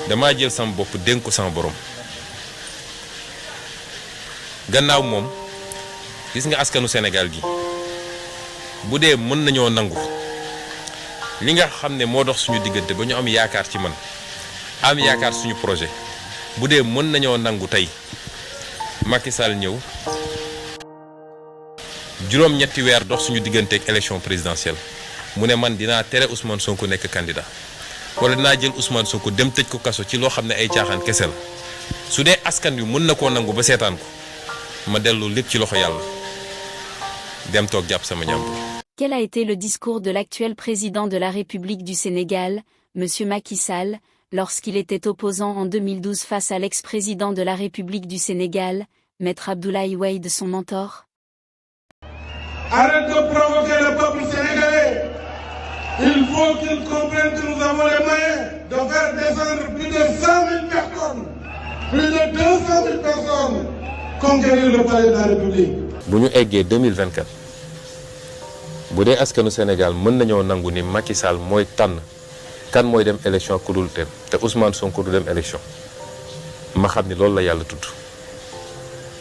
damaa jël sama bopp dénk ko sama borom gannaaw moom gis nga askanu Sénégal gi bu dee mën nañoo nangu li nga xam ne moo dox suñu diggante ba ñu am yaakaar ci man am yaakaar suñu projet bu dee mën nañoo nangu tey Macky Sall ñëw juróom-ñetti weer dox suñu diggante ak élection présidentielle mu ne man dinaa tere Ousmane Sonko nekk candidat wala dinaa jël Ousmane Sonko dem tëj ko kaso ci loo xam ne ay caaxaan kese la su dee askan wi mën na koo nangu ba seetaan ko ma dellu lépp ci loxo yàlla dem toog jàpp sama ñàmbur. Quel a été le discours de l'actuel président de la République du Sénégal, M. Macky Sall, lorsqu'il était opposant en 2012 face à l'ex-président de la République du Sénégal, Maître Abdoulaye Wade, son mentor? Arrête de provoquer le peuple sénégalais. Il faut qu'il comprenne que nous avons les moyens de faire descendre plus de 100 000 personnes, plus de 200 000 personnes, conquérir le palais de la République. bu ñu eggee 2024 bu dee askanu Sénégal mën nañoo nangu ni Macky Sall mooy tànn kan mooy dem élection ku dul dem te Ousmane Sonko du dem élection ma xam ni loolu la yàlla tudd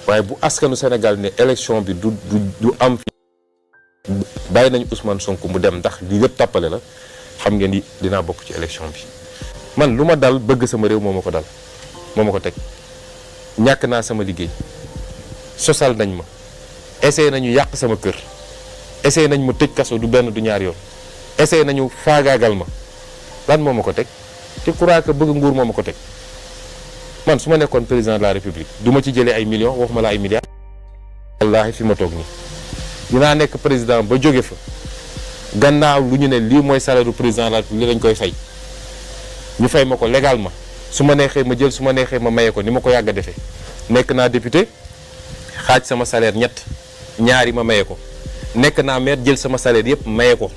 waaye bu askanu Sénégal ne élection bi du am fi bàyyi nañu Ousmane Sonko mu dem ndax lii lépp tàppale la xam ngeen ni dinaa bokk ci élection bi. man lu ma dal bëgg sama réew moo ma ko dal moo ma ko teg ñàkk naa sama liggéey sosal nañ ma essayé nañu yàq sama kër essayé nañ ma tëj kaso du benn du ñaar yoon essayé nañu faagaagal ma lan moo ma ko teg te crois que bëgg nguur moo ma ko teg man su ma nekkoon président de la république du ma ci jëlee ay millions waxuma la ay milliards. wallaahi fi ma toog nii dinaa nekk président ba jóge fa gannaaw lu ñu ne lii mooy salaire du président de la république li lañ koy fay ñu fay ma ko légalement su ma neexee ma jël su ma neexee ma maye ko ni ma ko yàgg a defee nekk naa député xaaj sama salaire ñaari ma maye ko nekk naa maire jël sama salaire yëpp maye ko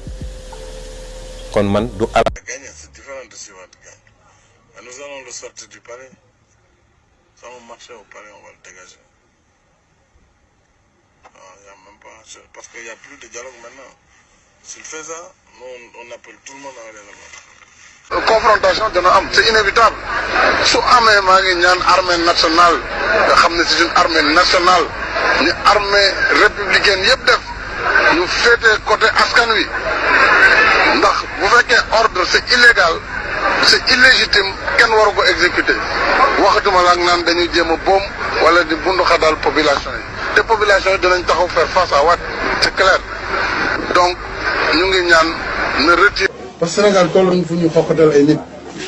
kon man du ala. Gagner, c'est différent de si on gagne. Nous allons le sortir du palais. Ça va marcher au palais, on va le dégager. Y a même pas, parce qu'il n'y a plus de dialogue maintenant. S'il fait ça, nous, on appelle tout le monde à aller là-bas. Confrontation dina am, c'est inévitable. Su amee maa ngi ñaan armée nationale nga xam ne c'est une armée nationale ñu armée républicaine yëpp def ñu féete côté askan wi ndax bu fekkee ordre c'est illégal c'est illégitime kenn waru ko exécuter waxatuma la ak naan dañuy jéem a boom wala di bundu xadal population yi te population yi dinañ taxaw faire face à Wade c'est clair donc ñu ngi ñaan na retire. parce que Sénégal toll nañu fu ñu xokkatal ay nit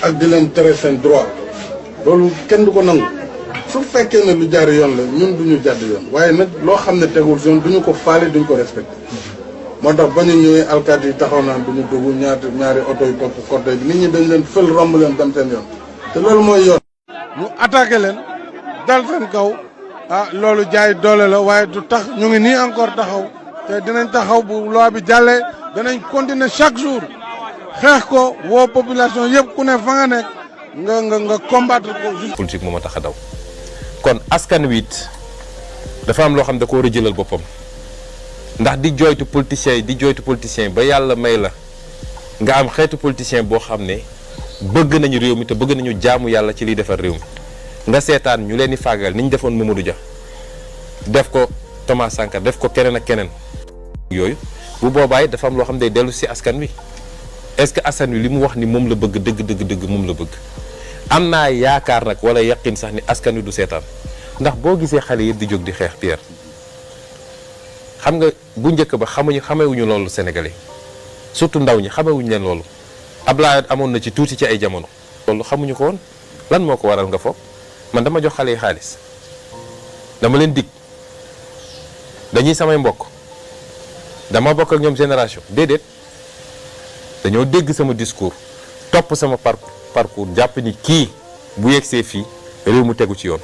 ak di leen tere seen droit loolu kenn du ko nangu su fekkee ne lu jaar yoon la ñun duñu jàdd yoon waaye nag loo xam ne tegul yoon duñu ko faale duñu ko respecté moo tax ba ñu ñëwee alkaati yi taxaw naan duñu dugg ñaari oto yi topp cortège bi nit ñi dañ leen fël romb leen dem seen yoon te loolu mooy yoon. ñu attaqué leen dal seen kaw loolu jaay doole la waaye du tax ñu ngi nii encore taxaw te dinañ taxaw bu loi bi jàllee danañ continuer chaque jour xeex ko woo population yëpp ku ne fa nga nekk nga combattre ko. politique moo ma tax a daw kon askan wi it dafa am loo xam da ko war a jëlal boppam ndax di jooytu politiciens yi ba yàlla may la nga am xeetu politicien boo xam ne bëgg nañu réew mi te bëgg nañu jaamu yàlla ci liy defar réew mi nga seetaan ñu leen di fàggal ni ñu defoon Mamadou Dia def ko Thomas Sankara def ko keneen ak keneen yooyu bu boobaay dafa am loo xam ne day dellu si askan wi est-ce que askan wi li mu wax ni moom la bëgg dëgg moom la bëgg am naa yaakaar nag wala yaqin sax ni askan wi du seetaan ndax boo gisee xale yëpp di jóg di xeex Pierre xam nga bu njëkk ba xamewuñu loolu Sénégalais surtout ndaw ñi xamewuñu leen loolu Ablaye amoon na ci tuuti ci ay jamono loolu xamuñu ko woon lan moo ko waral nga foog man dama jox xale yi xaalis dama leen dig dañuy samay mbokk dama bokk ak ñoom génération déedéet dañoo dégg sama discours topp sama parcours jàpp ni kii bu yegsee fii réew mu tegu ci yoon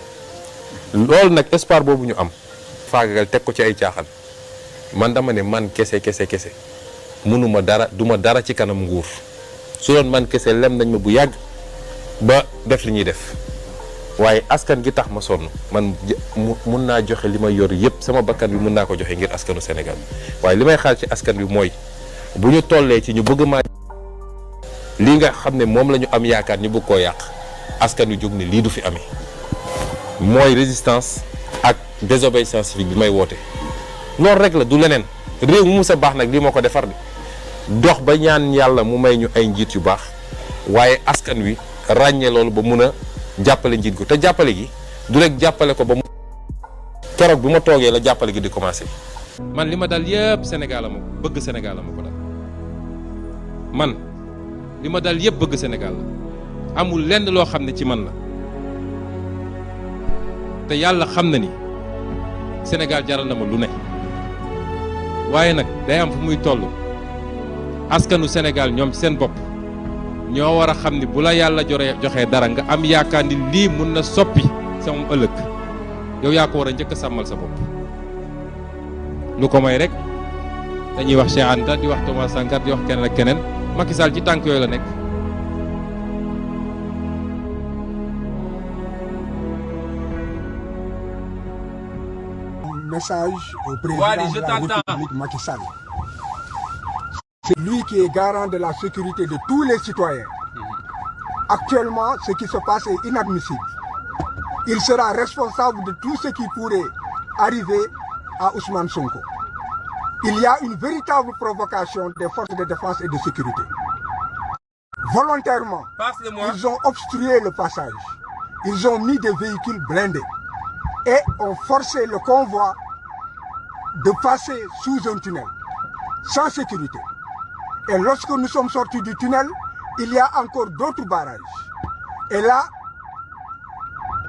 loolu nag espoir boobu ñu am faagagal teg ko ci ay caaxaan man dama ne man kese mënuma dara duma dara ci kanam nguur su doon man kese lem nañ ma bu yàgg ba def li ñuy def waaye askan gi tax ma sonn man mun naa joxe li may yor yëpp sama bakkan bi mun naa ko joxe ngir askanu Sénégal waaye li may xaar ci askan bi mooy bu ñu tollee ci ñu bëgg maa lii nga xam ne moom la ñu am yaakaar ñu bëgg koo yàq askan wi jóg ne lii du fi amee mooy résistance ak désobéissance civique bi may woote loolu rek la du leneen réew mu sa baax nag lii moo ko defar de dox ba ñaan yàlla mu may ñu ay njiit yu baax waaye askan wi ràññee loolu ba mun a jàppale njiit ko te jàppale gi du rek jàppale ko ba mu keroog bi ma toogee la jàppale gi di commencé. man li ma dal yëpp Sénégal ma bëgg Sénégal ma ko dal man li ma dal yëpp bëgg Sénégal la amul lenn loo xam ne ci man la te yàlla xam na ni Sénégal jaral na ma lu ne waaye nag day am fu muy toll askanu Sénégal ñoom ci seen bopp ñoo war a xam ni bu la yàlla joxee dara nga am yaakaar ni lii mun na soppi sama ëllëg yow yaa ko war a njëkk a sàmmal sa bopp lu ko may rek dañuy wax Cheikh Anta di wax Thomas Sankara di wax keneen ak keneen Macky Sall ci tànk yooyu la nekk. Message au président de la République Macky Sall. C'est lui qui est garant de la sécurité de tous les citoyens. Actuellement, ce qui se passe est inadmissible. Il sera responsable de tout ce qui pourrait arriver à Ousmane Sonko. Il y a une véritable provocation des forces de défense et de sécurité. Volontairement, ils ont obstrué le passage. Ils ont mis des véhicules blindés et ont forcé le convoi de passer sous un tunnel, sans sécurité. Et lorsque nous sommes sortis du tunnel, il y a encore d'autres barrages. Et là,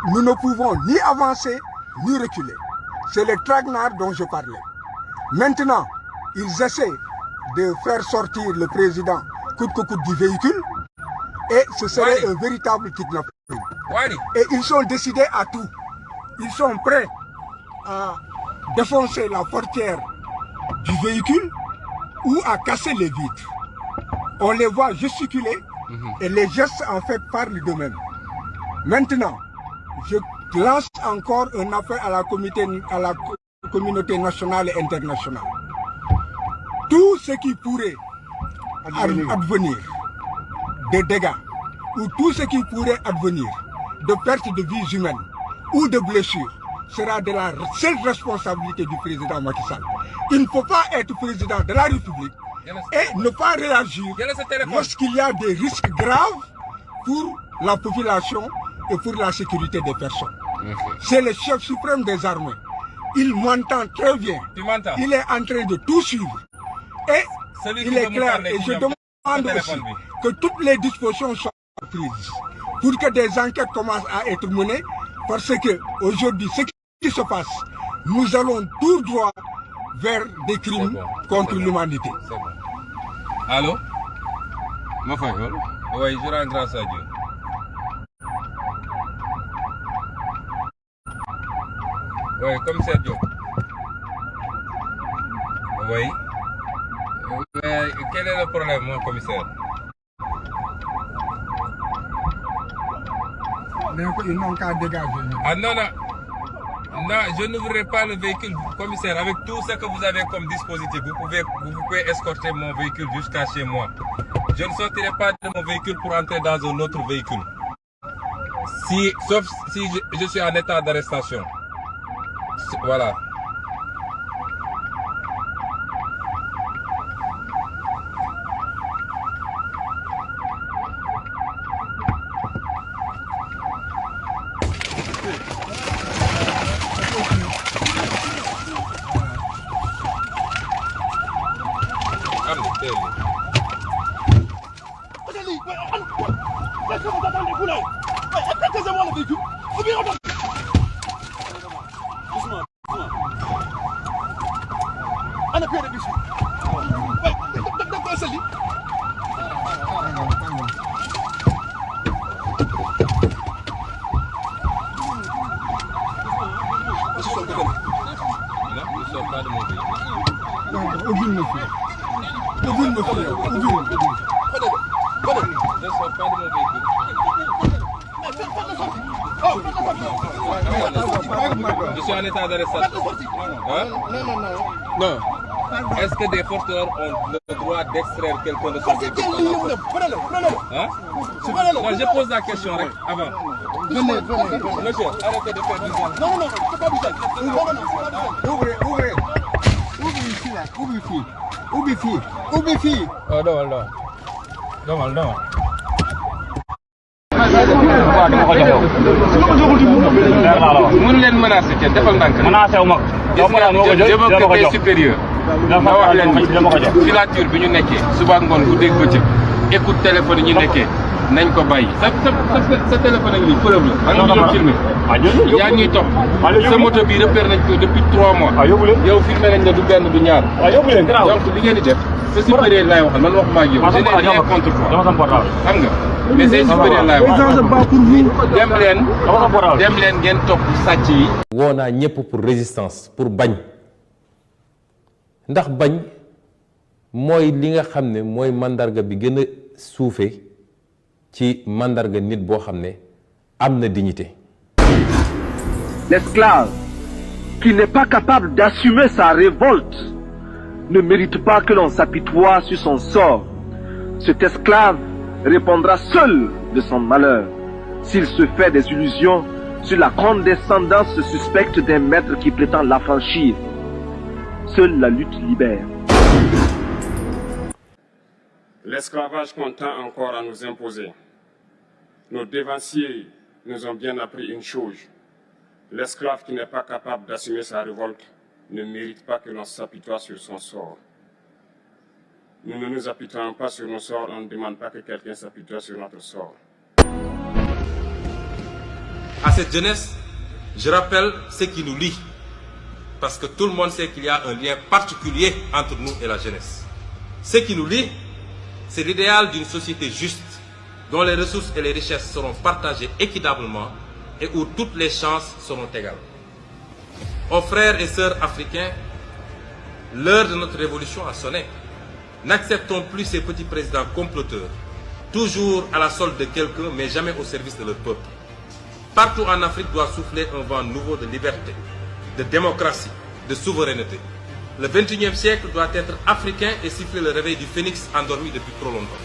nous ne pouvons ni avancer, ni reculer. C'est le traquenard dont je parlais. Maintenant, ils essaient de faire sortir le président coûte que coûte du véhicule, et ce serait un véritable kidnapping. Et ils sont décidés à tout. Ils sont prêts à défoncer la portière du véhicule ou à casser les vitres. On les voit gesticuler et les gestes en fait parlent d'eux-mêmes. Maintenant, je lance encore un appel à la communauté nationale et internationale. Tout ce qui pourrait advenir de dégâts ou tout ce qui pourrait advenir de perte de vies humaines ou de blessures sera de la seule responsabilité du président Macky Sall. Il ne faut pas être président de la République et ne pas réagir lorsqu'il y a des risques graves pour la population et pour la sécurité des personnes. C'est le chef suprême des armées. Il m'entend très bien. Il est en train de tout suivre. Et il est clair, et je demande aussi que toutes les dispositions soient prises pour que des enquêtes commencent à être menées, parce que aujourd'hui, ce qui se passe, nous allons tout droit vers des crimes contre l'humanité. Allô? Ma femme, oui, je rends grâce à Dieu. Oui, commissaire Diop. Oui. Quel est le problème, mon commissaire? Ils n'ont qu'à dégager. Ah non, non. Non, je n'ouvrirai pas le véhicule, commissaire. Avec tout ce que vous avez comme dispositif, vous pouvez escorter mon véhicule jusqu'à chez moi. Je ne sortirai pas de mon véhicule pour entrer dans un autre véhicule. Sauf si je suis en état d'arrestation. Voilà. Je suis en état d'arrestation. Non. Est-ce que des forces de l'ordre ont le droit d'extraire quelqu'un de son véhicule? Hein? Non, je pose la question avant. Venez. Monsieur, arrêtez de faire du sale. Non, c'est pas du sale. Ouvrez. Ouvrez fille. Oh, non. mënu leen menacé kenn defal ndànk. menacé wu ma ko. j'évoque tes supérieurs. ma wax leen filature bi ñu nekkee suba ngoon ku dégg bëccëg écoute téléphone yi ñu nekkee nañ ko bàyyi. sa téléphone ak lii preuve la. nga ñu doon filmé. yaa ngi ñuy topp. sa moto bi repère nañ ko depuis 3 mois. yow filmé nañ la du benn du ñaar. donc li ngeen di def sa supérieur laay waxal man waxuma ak yow. je n'ai rien contre toi. xam nga. mais say supérieur laay wax dem leen ngeen topp sàcc yi. woo naa ñëpp pour résistance pour bañ ndax bañ mooy li nga xam ne mooy mandarga bi gën a suufe ci mandarga nit boo xam ne am na dignité. L'esclave qui n'est pas capable d'assumer sa révolte ne mérite pas que l'on s'apitoie sur son sort. Cet esclave répondra seul de son malheur s'il se fait des illusions sur la condescendance suspecte d'un maître qui prétend l'affranchir. Seule la lutte libère. L'esclavage tend encore à nous imposer. Nos dévanciers nous ont bien appris une chose. L'esclave qui n'est pas capable d'assumer sa révolte ne mérite pas que l'on s'apitoie sur son sort. Nous ne nous apitoyons pas sur nos sorts, on ne demande pas que quelqu'un s'apitoie sur notre sort. À cette jeunesse, je rappelle ce qui nous lie. Parce que tout le monde sait qu'il y a un lien particulier entre nous et la jeunesse. Ce qui nous lie, c'est l'idéal d'une société juste, dont les ressources et les richesses seront partagées équitablement et où toutes les chances seront égales. Aux frères et sœurs africains, l'heure de notre révolution a sonné. N'acceptons plus ces petits présidents comploteurs, toujours à la solde de quelqu'un, mais jamais au service de leur peuple. Partout en Afrique doit souffler un vent nouveau de liberté, de démocratie, de souveraineté. Le 21e siècle doit être africain et siffler le réveil du phénix endormi depuis trop longtemps.